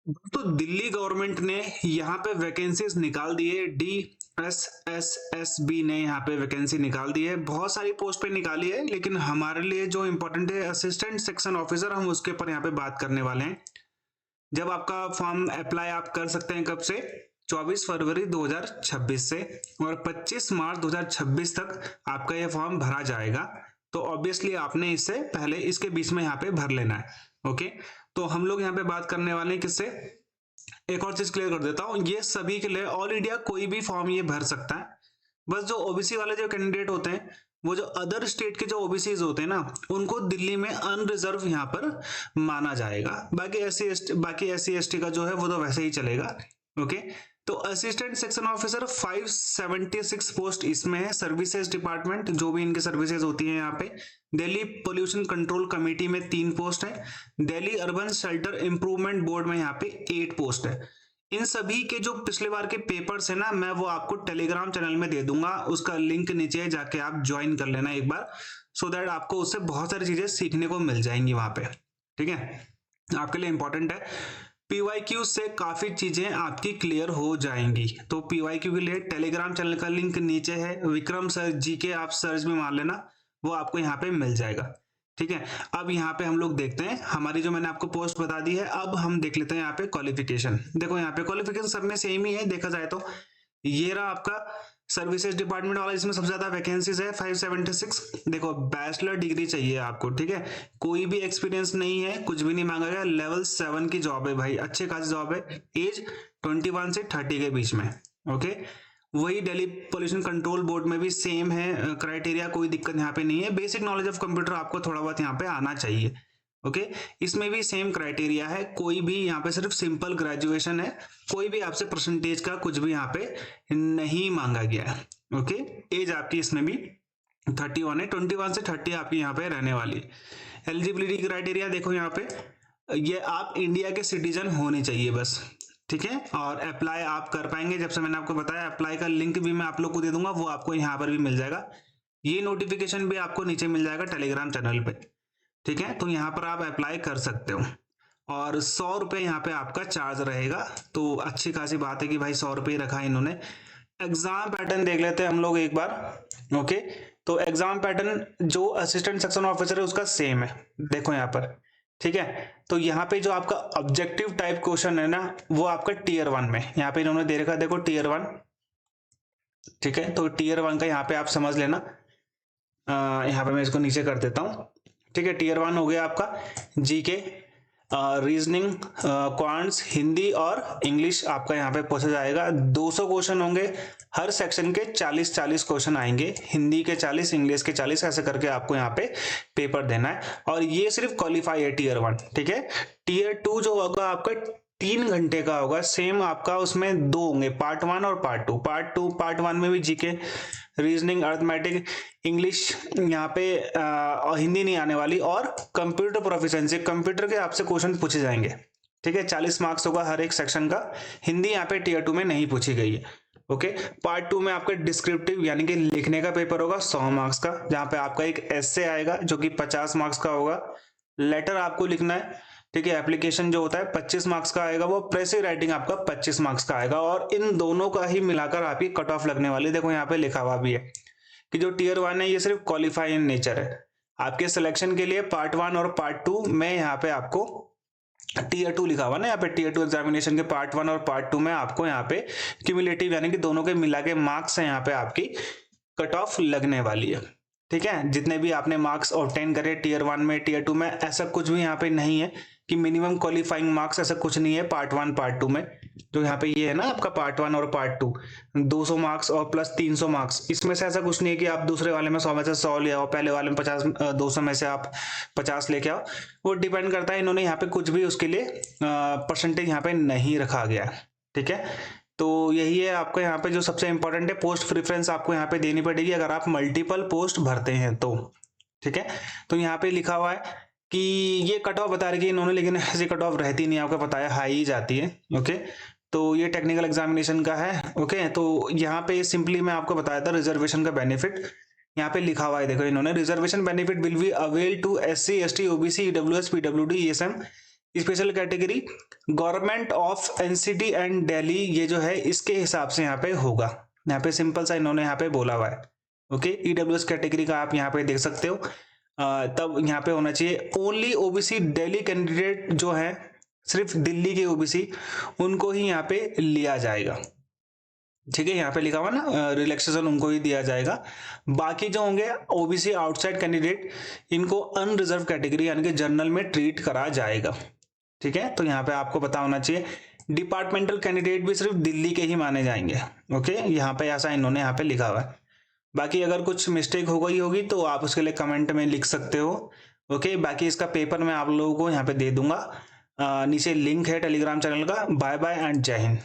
तो दिल्ली गवर्नमेंट ने यहाँ पे वैकेंसीज निकाल दी है। DSSSB ने यहाँ पे वैकेंसी निकाल दी है, बहुत सारी पोस्ट पे निकाली है, लेकिन हमारे लिए जो इम्पोर्टेंट है असिस्टेंट सेक्शन ऑफिसर, हम उसके ऊपर यहाँ पे बात करने वाले हैं। जब आपका फॉर्म अप्लाई आप कर सकते हैं कब से, 24 फरवरी 2026 से, और 25 मार्च 2026 तक आपका ये फॉर्म भरा जाएगा। तो ऑब्वियसली आपने इससे पहले इसके बीच में यहाँ पे भर लेना है। ओके, तो हम लोग यहाँ पे बात करने वाले हैं किससे, एक और चीज क्लियर कर देता हूँ, ये सभी के लिए ऑल इंडिया कोई भी फॉर्म ये भर सकता है। बस जो ओबीसी वाले जो कैंडिडेट होते हैं, वो जो अदर स्टेट के जो ओबीसीज होते हैं ना, उनको दिल्ली में अनरिजर्व यहाँ पर माना जाएगा। बाकी एससी एसटी का जो है वो तो वैसे ही चलेगा। ओके, तो असिस्टेंट सेक्शन ऑफिसर 576 पोस्ट इसमें है। सर्विसेज डिपार्टमेंट जो भी इनके सर्विसेज होती है यहाँ पे। दिल्ली पोल्यूशन कंट्रोल कमेटी में 3 पोस्ट है। Delhi urban shelter improvement board में यहाँ पे 8 पोस्ट है। इन सभी के जो पिछले बार के पेपर्स है ना, मैं वो आपको टेलीग्राम चैनल में दे दूंगा, उसका लिंक नीचे है, जाके आप ज्वाइन कर लेना एक बार, सो दैट आपको उससे बहुत सारी चीजें सीखने को मिल जाएंगी वहां पे। ठीक है, आपके लिए इंपॉर्टेंट है। पीवाईक्यू से काफी चीजें आपकी क्लियर हो जाएंगी। तो पीवाईक्यू के लिए टेलीग्राम चैनल का लिंक नीचे है, विक्रम सर जी के आप सर्च में मार लेना, वो आपको यहाँ पे मिल जाएगा। ठीक है, अब यहाँ पे हम लोग देखते हैं हमारी जो मैंने आपको पोस्ट बता दी है। अब हम देख लेते हैं यहाँ पे क्वालिफिकेशन। देखो यहाँ पे क्वालिफिकेशन सब में सेम ही है देखा जाए तो। ये रहा आपका सर्विसेज डिपार्टमेंट वाला, इसमें सबसे ज्यादा वैकेंसीज है 576। देखो बैचलर डिग्री चाहिए आपको, ठीक है, कोई भी एक्सपीरियंस नहीं है, कुछ भी नहीं मांगा गया, लेवल 7 की जॉब है भाई, अच्छे खासी जॉब है। एज 21 से 30 के बीच में। ओके, वही दिल्ली पोल्यूशन कंट्रोल बोर्ड में भी सेम है क्राइटेरिया, कोई दिक्कत यहाँ पे नहीं है। बेसिक नॉलेज ऑफ कंप्यूटर आपको थोड़ा बहुत यहाँ पे आना चाहिए। ओके, इसमें भी सेम क्राइटेरिया है, कोई भी यहाँ पे सिर्फ सिंपल ग्रेजुएशन है, कोई भी आपसे परसेंटेज का कुछ भी यहाँ पे नहीं मांगा गया है। ओके, एज आपकी इसमें भी 31 है, 21 से 30 आपकी यहाँ पे रहने वाली। एलिजिबिलिटी क्राइटेरिया देखो यहाँ पे, ये आप इंडिया के सिटीजन होने चाहिए बस। ठीक है, और अप्लाई आप कर पाएंगे, जब से मैंने आपको बताया अप्लाई का लिंक भी मैं आप लोग को दे दूंगा, वो आपको यहाँ पर भी मिल जाएगा। ये नोटिफिकेशन भी आपको नीचे मिल जाएगा टेलीग्राम चैनल पे। ठीक है, तो यहाँ पर आप अप्लाई कर सकते हो, और 100 रुपये यहाँ पे आपका चार्ज रहेगा। तो अच्छी खासी बात है कि भाई 100 रुपये रखा है इन्होंने। एग्जाम पैटर्न देख लेते हैं हम लोग एक बार। ओके, तो एग्जाम पैटर्न जो असिस्टेंट सेक्शन ऑफिसर है उसका सेम है, देखो यहाँ पर। ठीक है, तो यहाँ पे जो आपका ऑब्जेक्टिव टाइप क्वेश्चन है ना, वो आपका टीयर 1 में यहाँ पे इन्होंने दे रखा है, देखो टीयर 1। ठीक है, तो टीयर 1 का यहाँ पे आप समझ लेना। यहाँ पे मैं इसको नीचे कर देता हूँ। ठीक है, टीयर 1 हो गया आपका जीके, रीजनिंग, क्वांट्स, हिंदी और इंग्लिश आपका यहाँ पे पूछा जाएगा। 200 क्वेश्चन होंगे, हर सेक्शन के 40-40 क्वेश्चन आएंगे, हिंदी के 40, इंग्लिश के 40, ऐसे करके आपको यहाँ पे पेपर देना है। और ये सिर्फ क्वालिफाई है टीयर 1। ठीक है, टीयर 2 जो होगा आपका 3 घंटे का होगा, सेम आपका उसमें 2 होंगे, पार्ट 1 और पार्ट 2। पार्ट 1 में भी जीके, रीजनिंग, अर्थमेटिक, इंग्लिश यहाँ पे हिंदी नहीं आने वाली, और कंप्यूटर प्रोफिशिएंसी, कंप्यूटर के आपसे क्वेश्चन पूछे जाएंगे। ठीक है, 40 मार्क्स होगा हर एक सेक्शन का। हिंदी यहाँ पे टीयर 2 में नहीं पूछी गई है। ओके, पार्ट 2 में आपका डिस्क्रिप्टिव यानी कि लिखने का पेपर होगा 100 मार्क्स का, जहां पे आपका एक एस्से आएगा जो कि 50 मार्क्स का होगा। लेटर आपको लिखना है। ठीक है, एप्लीकेशन जो होता है 25 मार्क्स का आएगा, वो प्रेसिव राइटिंग आपका 25 मार्क्स का आएगा, और इन दोनों का ही मिलाकर आपकी कट ऑफ लगने वाली। देखो यहाँ पे लिखा हुआ भी है कि जो टीयर 1 है ये सिर्फ क्वालिफाई इन नेचर है। आपके सिलेक्शन के लिए पार्ट 1 और पार्ट 2 में यहाँ पे आपको टीयर 2 लिखा हुआ ना, यहाँ पे टीयर 2 एग्जामिनेशन के पार्ट 1 और पार्ट 2 में आपको यहाँ पे क्यूमुलेटिव यानी कि दोनों के मिला के मार्क्स है, यहाँ पे आपकी कट ऑफ लगने वाली है। ठीक है, जितने भी आपने मार्क्स ऑब्टेन करे टीयर 1 में, टीयर 2 में, ऐसा कुछ भी यहाँ पे नहीं है कि मिनिमम क्वालिफाइंग मार्क्स, ऐसा कुछ नहीं है पार्ट 1 पार्ट 2 में। जो यहाँ पे ये है ना आपका पार्ट 1 और पार्ट 2, 200 मार्क्स और प्लस 300 मार्क्स, इसमें से ऐसा कुछ नहीं है कि आप दूसरे वाले में 100 में से 100 ले आओ, पहले वाले में 50 200 में से आप 50 लेके आओ। वो डिपेंड करता है, इन्होंने यहाँ पे कुछ भी उसके लिए परसेंटेज यहाँ पे नहीं रखा गया है। ठीक है, तो यही है आपको यहाँ पे जो सबसे इंपॉर्टेंट है, पोस्ट प्रेफरेंस आपको यहाँ पे देनी पड़ेगी अगर आप मल्टीपल पोस्ट भरते हैं तो। ठीक है, तो यहाँ पे लिखा हुआ है कि ये कट ऑफ बता रही है इन्होंने, लेकिन ऐसी कट ऑफ रहती नहीं, आपको पता है हाई ही जाती है। ओके, तो ये टेक्निकल एग्जामिनेशन का है। ओके, तो यहाँ पे सिंपली मैं आपको बताया था रिजर्वेशन का बेनिफिट यहाँ पे लिखा हुआ है, देखो इन्होंने, reservation benefit will be avail to SC ST OBC EWS PWD ESM special category government of NCT and Delhi, ये जो है इसके हिसाब से यहाँ पे होगा। यहाँ पे सिंपल सा इन्होंने यहाँ पे बोला हुआ है। ओके, ईडब्ल्यूएस कैटेगरी का आप यहाँ पे देख सकते हो। तब यहाँ पे होना चाहिए ओनली ओबीसी दिल्ली कैंडिडेट जो है, सिर्फ दिल्ली के ओबीसी उनको ही यहाँ पे लिया जाएगा। ठीक है, यहाँ पे लिखा हुआ ना रिलैक्सेशन उनको ही दिया जाएगा। बाकी जो होंगे ओबीसी आउटसाइड कैंडिडेट, इनको अनरिजर्व कैटेगरी यानी कि जनरल में ट्रीट करा जाएगा। ठीक है, तो यहाँ पे आपको पता होना चाहिए डिपार्टमेंटल कैंडिडेट भी सिर्फ दिल्ली के ही माने जाएंगे। ओके, यहाँ पे ऐसा इन्होंने यहाँ पे लिखा हुआ है। बाकी अगर कुछ मिस्टेक हो गई होगी तो आप उसके लिए कमेंट में लिख सकते हो। ओके, बाकी इसका पेपर मैं आप लोगों को यहाँ पे दे दूंगा। नीचे लिंक है टेलीग्राम चैनल का। बाय बाय एंड जय हिंद।